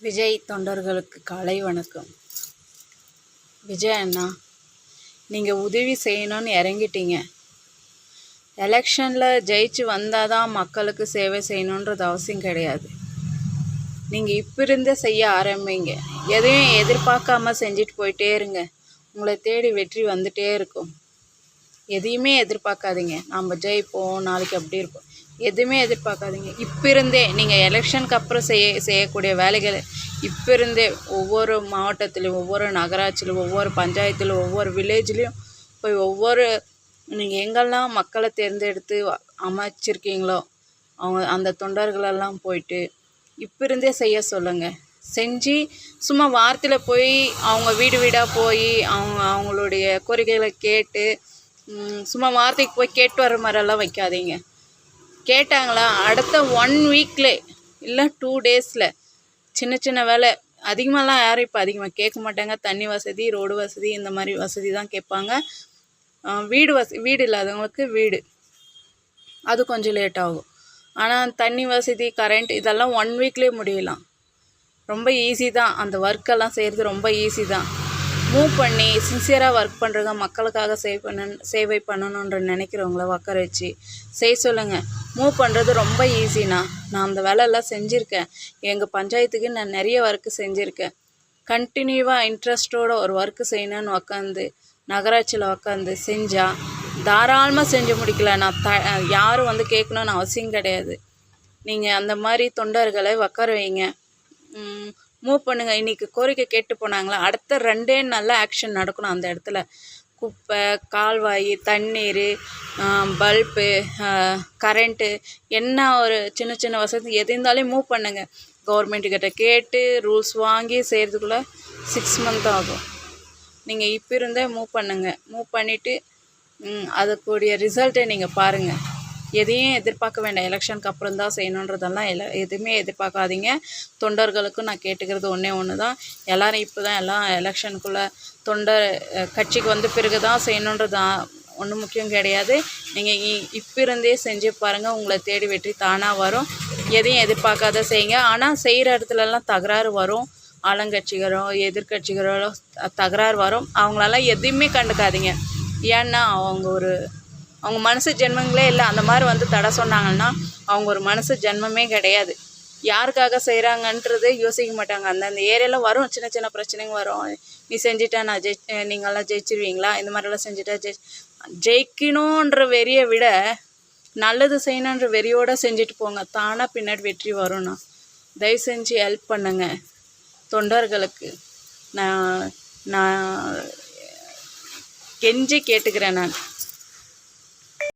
விஜய் தொண்டர்களுக்கு காலை வணக்கம். விஜய் அண்ணா, நீங்கள் உதவி செய்யணும்னு இறங்கிட்டீங்க. எலெக்ஷனில் ஜெயிச்சு வந்தால் தான் மக்களுக்கு சேவை செய்யணுன்றது அவசியம் கிடையாது. நீங்கள் இப்போ இருந்தே செய்ய ஆரம்பிங்க. எதையும் எதிர்பார்க்காம செஞ்சுட்டு போயிட்டே இருங்க. உங்களை தேடி வெற்றி வந்துகிட்டே இருக்கும். எதையுமே எதிர்பார்க்காதீங்க. நம்ம ஜெயிப்போம், நாளைக்கு அப்படி இருப்போம், எதுவுமே எதிர்பார்க்காதீங்க. இப்போ இருந்தே நீங்கள் எலெக்ஷனுக்கு அப்புறம் செய்யக்கூடிய வேலைகளை இப்போ இருந்தே ஒவ்வொரு மாவட்டத்துலேயும், ஒவ்வொரு நகராட்சியிலும், ஒவ்வொரு பஞ்சாயத்துலையும், ஒவ்வொரு வில்லேஜ்லேயும் போய் நீங்கள் எங்கெல்லாம் மக்களை தேர்ந்தெடுத்து அமைச்சிருக்கீங்களோ அந்த தொண்டர்களெல்லாம் போயிட்டு இப்போ இருந்தே செய்ய சொல்லுங்கள். செஞ்சு சும்மா வாரத்தில் போய் அவங்க வீடு வீடாக போய் அவங்களுடைய கோரிக்கைகளை கேட்டு சும்மா வார்த்தைக்கு போய் கேட்டு வர மாதிரிலாம் வைக்காதீங்க. கேட்டாங்களா அடுத்த 1 வீக்கில் இல்லை 2 டேஸில் சின்ன சின்ன வேலை அதிகமாகலாம் யாரும் இப்போ அதிகமாக கேட்க மாட்டாங்க. தண்ணி வசதி, ரோடு வசதி, இந்த மாதிரி வசதி தான் கேட்பாங்க. வீடு இல்லாதவங்களுக்கு வீடு, அது கொஞ்சம் லேட் ஆகும். ஆனால் தண்ணி வசதி, கரண்ட் இதெல்லாம் 1 வீக்லேயே முடியலாம். ரொம்ப ஈஸி தான். அந்த ஒர்க்கெல்லாம் செய்கிறது ரொம்ப ஈஸி தான். மூவ் பண்ணி சின்சியராக ஒர்க் பண்ணுறவங்க, மக்களுக்காக சேவை பண்ணணுன்ற நினைக்கிறவங்கள உட்கார வச்சு செய்ய சொல்லுங்கள். மூவ் பண்ணுறது ரொம்ப ஈஸிண்ணா. நான் அந்த வேலையெல்லாம் செஞ்சுருக்கேன். எங்கள் பஞ்சாயத்துக்கு நான் நிறைய ஒர்க்கு செஞ்சுருக்கேன். கண்டினியூவாக இன்ட்ரெஸ்ட்டோட ஒரு ஒர்க்கு செய்யணும்னு உக்காந்து நகராட்சியில் உக்காந்து செஞ்சால் தாராளமாக செஞ்சு முடிக்கல. நான் யாரும் கேட்கணுன்னு அவசியம் கிடையாது. நீங்கள் அந்த மாதிரி தொண்டர்களை உட்கார வைங்க. மூவ் பண்ணுங்கள். இன்றைக்கி கோரிக்கை கேட்டு போனாங்களா, அடுத்த 2 நாளில் ஆக்ஷன் நடக்கணும். அந்த இடத்துல குப்பை, கால்வாய், தண்ணீர், பல்பு, கரண்ட்டு, என்ன ஒரு சின்ன சின்ன வசதி எது இருந்தாலும் மூவ் பண்ணுங்கள். கவர்மெண்ட்டுக்கிட்ட கேட்டு ரூல்ஸ் வாங்கி செய்கிறதுக்குள்ளே 6 மந்த் ஆகும். நீங்கள் இப்போ இருந்தே மூவ் பண்ணுங்கள். மூவ் பண்ணிவிட்டு அதுக்குரிய ரிசல்ட்டை நீங்கள் பாருங்கள். எதையும் எதிர்பார்க்க வேண்டாம். எலெக்ஷனுக்கு அப்புறம் தான் செய்யணுன்றதெல்லாம் எதுவுமே எதிர்பார்க்காதீங்க. தொண்டர்களுக்கும் நான் கேட்டுக்கிறது ஒன்று தான். எல்லோரும் இப்போ தான் எல்லாம் எலெக்ஷனுக்குள்ளே கட்சிக்கு வந்த பிறகு தான் செய்யணுன்றது ஒன்றும் முக்கியம் கிடையாது. நீங்கள் இப்போ இருந்தே செஞ்சு பாருங்கள். உங்களை தேடி வெற்றி தானாக வரும். எதையும் எதிர்பார்க்காத செய்யுங்க. ஆனால் செய்கிற இடத்துலலாம் தகராறு வரும். ஆளுங்கட்சிகளோ எதிர்கட்சிகளோ தகராறு வரும். அவங்களெல்லாம் எதையுமே கண்டுக்காதீங்க. ஏன்னா அவங்க மனசு ஜென்மங்களே இல்லை. அந்த மாதிரி தடை சொன்னாங்கன்னா அவங்க ஒரு மனசு ஜென்மமே கிடையாது. யாருக்காக செய்கிறாங்கன்றது யோசிக்க மாட்டாங்க. அந்தந்த ஏரியாவில் வரும், சின்ன சின்ன பிரச்சனைங்க வரும். நீ செஞ்சிட்டா நீங்கள்லாம் ஜெயிச்சிருவீங்களா, இந்த மாதிரிலாம் செஞ்சுட்டா ஜெயிக்கணுன்ற வெறியை விட நல்லது செய்யணுன்ற வெறியோடு செஞ்சுட்டு போங்க. தானாக பின்னாடி வெற்றி வரும்ண்ணா. தயவு செஞ்சு ஹெல்ப் பண்ணுங்க தொண்டர்களுக்கு. நான் கெஞ்சி கேட்டுக்கிறேன். நான்